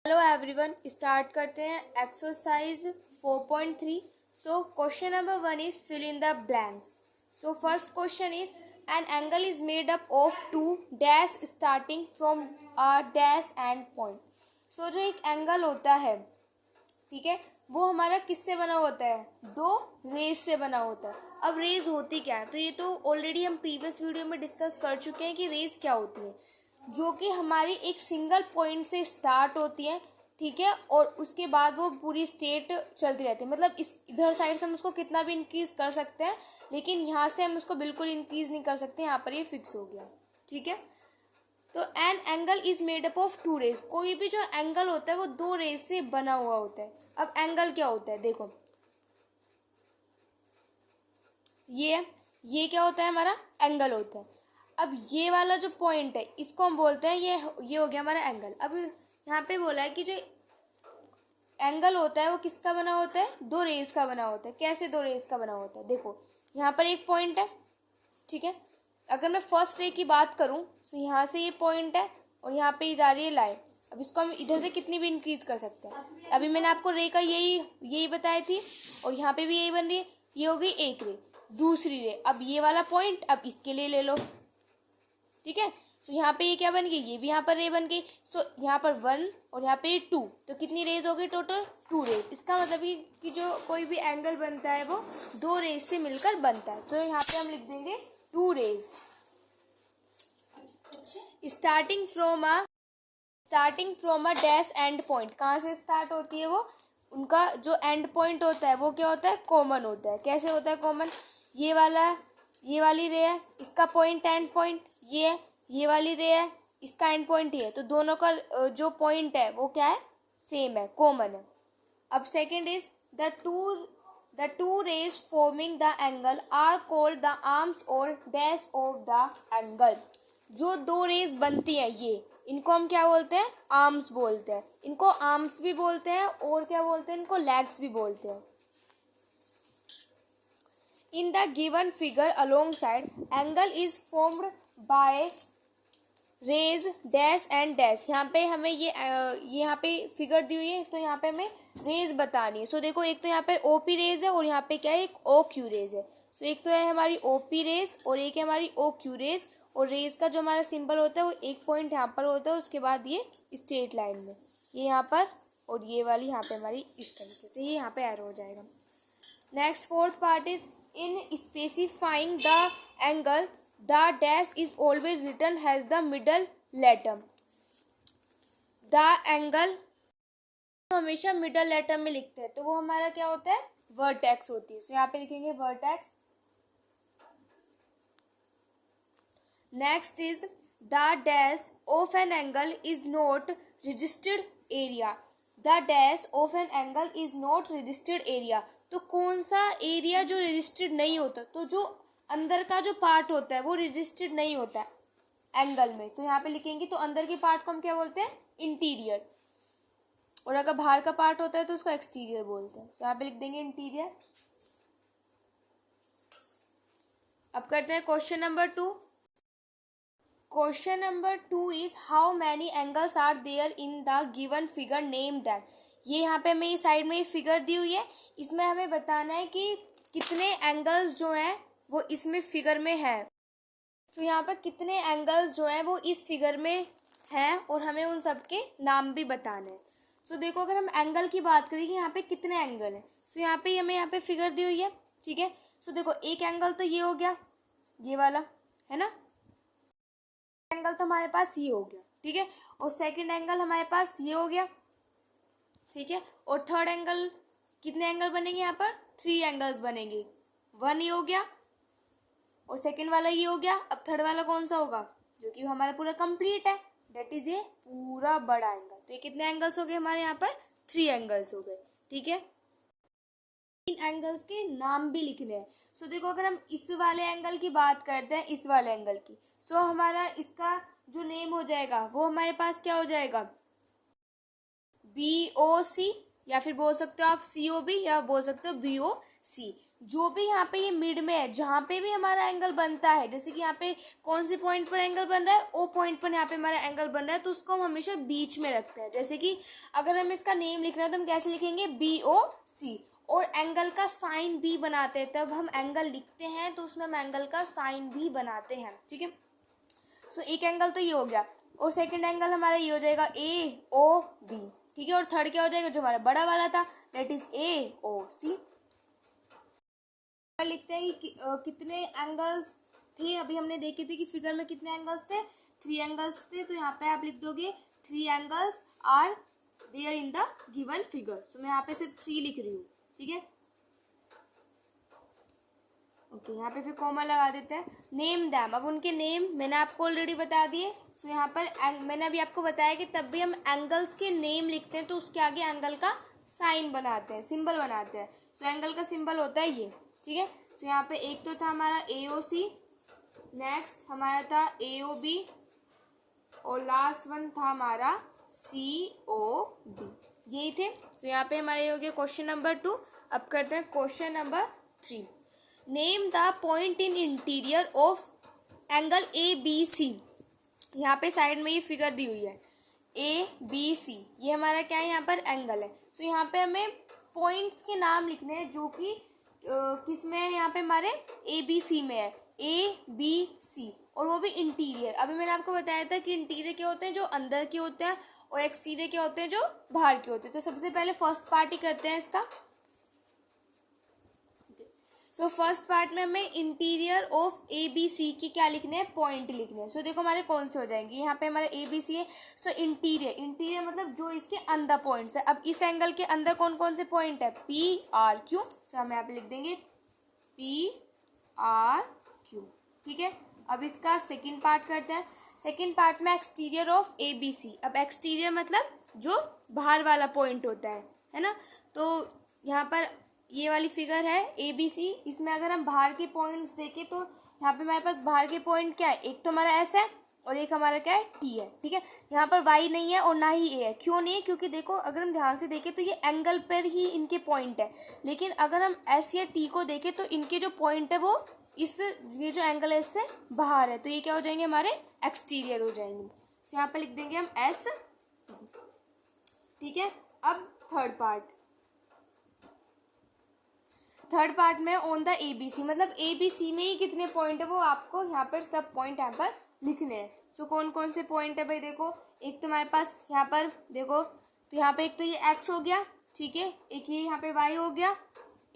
Hello everyone, start करते हैं exercise 4.3. So question number 1 is fill in the blanks. So first question is an angle is made up of two dash starting from a dash end point. So जो एक angle होता है, ठीक है, वो हमारा किससे बना होता है? दो रेज से बना होता है. अब रेज होती क्या है? तो ये तो ऑलरेडी हम प्रीवियस वीडियो में डिस्कस कर चुके हैं कि रेज क्या होती है, जो कि हमारी एक सिंगल पॉइंट से स्टार्ट होती है, ठीक है, और उसके बाद वो पूरी स्टेट चलती रहती है. मतलब इस इधर साइड से हम उसको कितना भी इंक्रीज कर सकते हैं, लेकिन यहाँ से हम उसको बिल्कुल इंक्रीज नहीं कर सकते. यहाँ पर ये फिक्स हो गया, ठीक है. तो an angle is made up of two rays. कोई भी जो एंगल होता है वो दो रेज से बना हुआ होता है. अब एंगल क्या होता है? देखो, ये क्या होता है? हमारा एंगल होता है. अब ये वाला जो पॉइंट है इसको हम बोलते हैं, ये हो गया हमारा एंगल. अब यहाँ पे बोला है कि जो एंगल होता है वो किसका बना होता है? दो रेज का बना होता है. कैसे दो रेज का बना होता है? देखो, यहाँ पर एक पॉइंट है, ठीक है. अगर मैं फर्स्ट रे की बात करूँ तो यहाँ से ये पॉइंट है और यहाँ पे ये जा रही है लाइन. अब इसको हम इधर से कितनी भी इंक्रीज कर सकते हैं. अभी मैंने आपको रे का यही बताई थी, और यहाँ पे भी यही बन रही है. ये हो गई एक रे. दूसरी रे, अब ये वाला पॉइंट अब इसके लिए ले लो, ठीक है. सो यहाँ पे ये क्या बन गई? ये भी यहाँ पर रे बन गई. सो यहाँ पर 1 और यहाँ पे 2, तो कितनी रेज हो गई? Total 2 rays. इसका मतलब कि जो कोई भी एंगल बनता है वो दो रेज से मिलकर बनता है. तो यहाँ पे हम लिख देंगे 2 rays. Starting from a dash end point. कहाँ से स्टार्ट होती है वो? उनका जो एंड पॉइंट होता है वो क्या होता है? कॉमन होता है. कैसे होता है कॉमन? ये वाली रे है, इसका पॉइंट एंड पॉइंट ये है. ये वाली रे है, इसका एंड पॉइंट ये है. तो दोनों का जो पॉइंट है वो क्या है? सेम है, कॉमन है. अब second is the two rays forming the angle are called the arms और डैश ऑफ द एंगल. जो दो रेज बनती हैं इनको हम क्या बोलते हैं? आर्म्स बोलते हैं. इनको आर्म्स भी बोलते हैं और क्या बोलते हैं? इनको लेग्स भी बोलते हैं. In the given figure alongside, angle is formed by rays dash and dash. यहाँ पे हमें यहाँ पे फिगर दी हुई है, तो यहाँ पे हमें रेज बतानी है. सो देखो, एक तो यहाँ पे ओपी रेज है और यहाँ पे क्या है? एक ओ क्यू रेज है. सो एक तो है हमारी ओपी रेज और एक है हमारी ओ क्यू रेज. और रेज का जो हमारा सिंबल होता है वो एक पॉइंट यहाँ पर होता है, उसके बाद ये स्ट्रेट लाइन में ये यहाँ पर, और ये वाली यहाँ पे हमारी इस तरीके से ये यहाँ पे एरो हो जाएगा. Next fourth part is in specifying the angle, the dash is always written as the middle letter. The angle हमेशा मिडल लेटर में लिखते हैं, तो वो हमारा क्या होता है? वर्टेक्स होती है. तो यहाँ पे लिखेंगे vertex. Next is the dash of N angle is not registered area. The dash of N angle is not registered area. तो कौन सा एरिया जो रजिस्टर्ड नहीं होता? तो जो अंदर का जो पार्ट होता है वो रजिस्टर्ड नहीं होता है एंगल में. तो यहाँ पे लिखेंगे, तो अंदर के पार्ट को हम क्या बोलते हैं? इंटीरियर. और अगर बाहर का पार्ट होता है तो उसको एक्सटीरियर बोलते हैं. तो यहाँ पे लिख देंगे इंटीरियर. अब करते हैं question number 2. Question number 2 is how many angles are there in the given figure, name that. ये यहाँ पे हमें साइड में ये फिगर दी हुई है, इसमें हमें बताना है कि कितने एंगल्स जो हैं वो इसमें फिगर में हैं. तो यहाँ पर कितने एंगल्स जो हैं वो इस फिगर में हैं और हमें उन सब के नाम भी बताने हैं. सो देखो, अगर हम एंगल की बात करें कि यहाँ पे कितने एंगल हैं, सो यहाँ पे हमें यहाँ पे फिगर दी हुई है, ठीक है. सो देखो, एक एंगल तो ये हो गया, ये वाला है ना. एंगल तो हमारे पास ये हो गया, ठीक है. और सेकंड एंगल हमारे पास ये हो गया, ठीक है. और थर्ड एंगल, कितने एंगल बनेंगे यहाँ पर? 3 एंगल्स बनेंगे. 1 ये हो गया और सेकंड वाला ये हो गया. अब थर्ड वाला कौन सा होगा? जो कि हमारा पूरा कंप्लीट है, दैट इज ये पूरा बड़ा एंगल. तो ये कितने एंगल्स हो गए हमारे यहाँ पर? 3 एंगल्स हो गए, ठीक है. इन एंगल्स के नाम भी लिखने हैं. सो देखो, अगर हम इस वाले एंगल की बात करते हैं, इस वाले एंगल की, सो हमारा इसका जो नेम हो जाएगा वो हमारे पास क्या हो जाएगा? BOC, या फिर बोल सकते हो आप COB या बोल सकते हो BOC। जो भी यहाँ पे ये मिड में है, जहाँ पे भी हमारा एंगल बनता है, जैसे कि यहाँ पे कौन से पॉइंट पर एंगल बन रहा है, O पॉइंट पर यहाँ पे हमारा एंगल बन रहा है, तो उसको हम हमेशा बीच में रखते हैं। जैसे कि अगर हमें इसका नेम लिखना है तो हम कैसे लिखेंगे, BOC, और एंगल का साइन भी बनाते हैं। तब हम एंगल लिखते हैं तो उसमें हम एंगल का साइन भी बनाते हैं, ठीक है। सो एक एंगल तो ये हो गया, और सेकंड एंगल हमारा ये हो जाएगा AOB, ठीक है। और थर्ड क्या हो जाएगा, जो हमारा बड़ा वाला था, दैट इज AOC। लिखते हैं कि कितने एंगल्स थे, अभी हमने देखे थे कि फिगर में कितने एंगल्स थे, 3 एंगल्स थे। तो यहाँ पे आप लिख दोगे 3 angles are there in the given figure. So मैं यहाँ पे सिर्फ 3 लिख रही हूँ, ठीक है। ओके, यहाँ पे फिर कॉमा लगा देते हैं। नेम दैम, अब उनके नेम मैंने आपको ऑलरेडी बता दिए। सो यहाँ पर मैंने अभी आपको बताया कि तब भी हम एंगल्स के नेम लिखते हैं तो उसके आगे एंगल का साइन बनाते हैं, सिंबल बनाते हैं। सो एंगल का सिंबल होता है ये, ठीक है। तो यहाँ पे एक तो था हमारा AOC, नेक्स्ट हमारा था AOB, और लास्ट वन था हमारा COB, यही थे। तो यहाँ पे हमारे हो गया क्वेश्चन नंबर 2। अब करते हैं question number 3। Name the point in interior of angle ABC। यहाँ पे साइड में ये फिगर दी हुई है ABC, ये हमारा क्या है, यहाँ पर एंगल है। तो यहाँ पे हमें पॉइंट्स के नाम लिखने हैं जो कि किस में है, यहाँ पे हमारे ABC में है, ABC, और वो भी इंटीरियर। अभी मैंने आपको बताया था कि इंटीरियर क्या होते हैं, जो अंदर के होते हैं, और एक्सटीरियर क्या होते हैं, जो बाहर के होते हैं। तो सबसे पहले फर्स्ट पार्ट ही करते हैं इसका। सो फर्स्ट पार्ट में हमें इंटीरियर ऑफ ABC की क्या लिखने हैं, पॉइंट लिखने हैं। सो देखो हमारे कौन से हो जाएंगे, यहाँ पे हमारा ABC है। सो इंटीरियर मतलब जो इसके अंदर पॉइंट्स है। अब इस एंगल के अंदर कौन कौन से पॉइंट है, PRQ। सो हम यहाँ पे लिख देंगे PRQ, ठीक है। अब इसका सेकंड पार्ट करते हैं। सेकंड पार्ट में एक्सटीरियर ऑफ ABC। अब एक्सटीरियर मतलब जो बाहर वाला पॉइंट होता है ना। तो यहाँ पर ये वाली फिगर है ABC, इसमें अगर हम बाहर के पॉइंट्स देखें तो यहाँ पे हमारे पास बाहर के पॉइंट क्या है, एक तो हमारा S है और एक हमारा क्या है, T है, ठीक है। यहाँ पर Y नहीं है और ना ही A है। क्यों नहीं है, क्योंकि देखो अगर हम ध्यान से देखें तो ये एंगल पर ही इनके पॉइंट है, लेकिन अगर हम S या T को देखें तो इनके जो पॉइंट है वो ये जो एंगल है इससे बाहर है। तो ये क्या हो जाएंगे, हमारे एक्सटीरियर हो जाएंगे। तो यहाँ पर लिख देंगे हम S, ठीक है। अब थर्ड पार्ट में ऑन द ABC, मतलब ABC में ही कितने पॉइंट है वो आपको यहाँ पर सब पॉइंट यहाँ पर लिखने हैं। सो कौन कौन से पॉइंट है भाई, देखो एक तो हमारे पास यहाँ पर देखो, तो यहाँ पे एक तो ये X हो गया, ठीक है, एक ये यहाँ पे Y हो गया,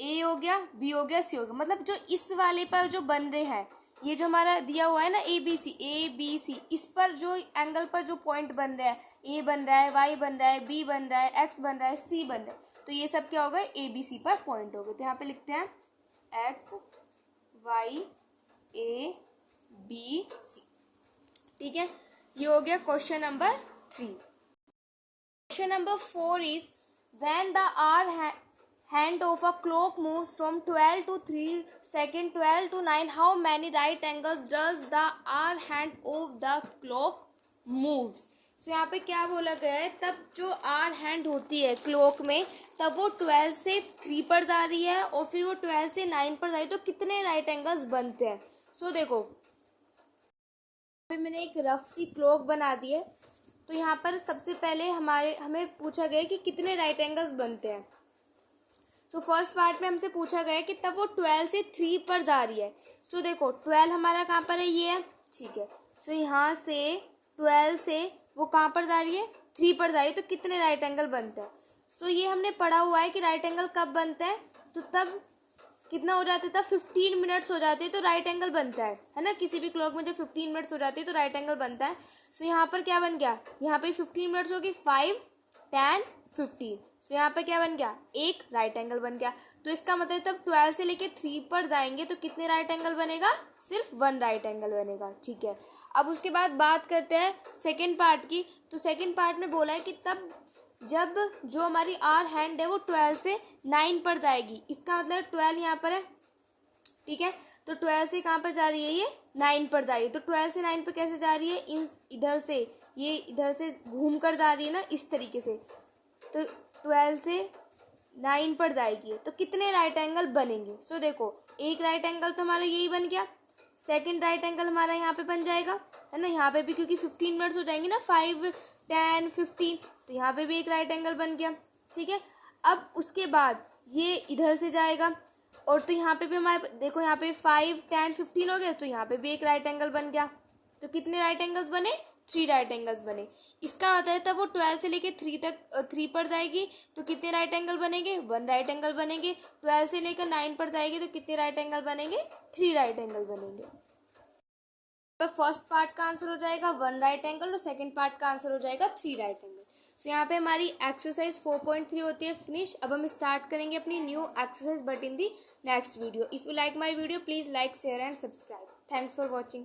A हो गया, B हो गया, C हो गया। मतलब जो इस वाले पर जो बन रहे हैं, ये जो हमारा दिया हुआ है ना ABC, इस पर जो एंगल पर जो पॉइंट बन रहा है, A बन रहा है, Y बन रहा है, B बन रहा है, X बन रहा है, C बन रहा है, तो ये सब क्या हो गए, ABC पर पॉइंट हो गए। तो यहाँ पे लिखते हैं X Y A B C, ठीक है। ये हो गया question number 3। Question number 4 is when the hour hand of a clock moves from 12 to 3 second 12 to 9, how many right angles does the R hand of the clock moves? So यहाँ पे क्या बोला गया है, तब जो R hand होती है क्लॉक में, तब वो 12 से 3 पर जा रही है और फिर वो 12 से 9 पर जा रही है, तो कितने राइट एंगल्स बनते हैं। सो देखो मैंने एक रफ सी क्लॉक बना दी है। तो यहाँ पर सबसे पहले हमें पूछा गया कि कितने राइट एंगल्स बनते हैं। तो फर्स्ट पार्ट में हमसे पूछा गया कि तब वो 12 से 3 पर जा रही है। सो देखो 12 हमारा कहाँ पर है, ये है, ठीक है। सो यहाँ से 12 से वो कहाँ पर जा रही है, 3 पर जा रही है, तो कितने राइट एंगल बनते हैं। सो ये हमने पढ़ा हुआ है कि राइट एंगल कब बनता है, तो तब कितना हो जाता था, 15 मिनट्स हो जाते हैं तो राइट एंगल बनता है ना। किसी भी क्लॉक में जब 15 मिनट्स हो जाती है तो राइट एंगल बनता है। सो यहाँ पर क्या बन गया, यहाँ पे 15 मिनट्स होगी, 5 10 15। तो यहाँ पे क्या बन गया, एक राइट एंगल बन गया। तो इसका मतलब तब 12 से लेके 3 पर जाएंगे तो कितने राइट एंगल बनेगा, सिर्फ 1 राइट एंगल बनेगा, ठीक है। अब उसके बाद बात करते हैं सेकंड पार्ट की। तो सेकंड पार्ट में बोला है कि तब जब जो हमारी आर हैंड है वो 12 से 9 पर जाएगी। इसका मतलब 12 यहाँ पर है, ठीक है। तो 12 से कहाँ पर जा रही है, ये 9 पर जा रही है। तो 12 से 9 पर कैसे जा रही है, इधर से ये इधर से घूम कर जा रही है ना, इस तरीके से। तो 12 से 9 पर जाएगी तो कितने राइट एंगल बनेंगे। सो देखो एक राइट एंगल तो हमारा यही बन गया, सेकंड राइट एंगल हमारा यहाँ पे बन जाएगा, है ना। यहाँ पे भी क्योंकि 15 मिनट्स हो जाएंगे ना, 5, 10, 15, तो यहाँ पे भी एक राइट एंगल बन गया, ठीक है। अब उसके बाद ये इधर से जाएगा और तो यहाँ पे भी हमारे देखो यहाँ पे 5, 10, 15 हो गए, तो यहाँ पे भी एक राइट एंगल बन गया। तो कितने राइट एंगल्स बने, 3 राइट एंगल्स बने। इसका मतलब है तब वो 12 से लेके 3 तक 3 पर जाएगी तो कितने राइट एंगल बनेंगे, 1 राइट एंगल बनेंगे। 12 से लेकर 9 पर जाएगी तो कितने राइट एंगल बनेंगे, 3 राइट एंगल बनेंगे। फर्स्ट पार्ट का आंसर हो जाएगा 1 राइट एंगल और सेकंड पार्ट का आंसर हो जाएगा 3 राइट एंगल। सो यहाँ पे हमारी एक्सरसाइज 4.3 होती है फिनिश। अब हम स्टार्ट करेंगे अपनी new exercise but in the next video. If you like my video please like share and subscribe. Thanks for watching.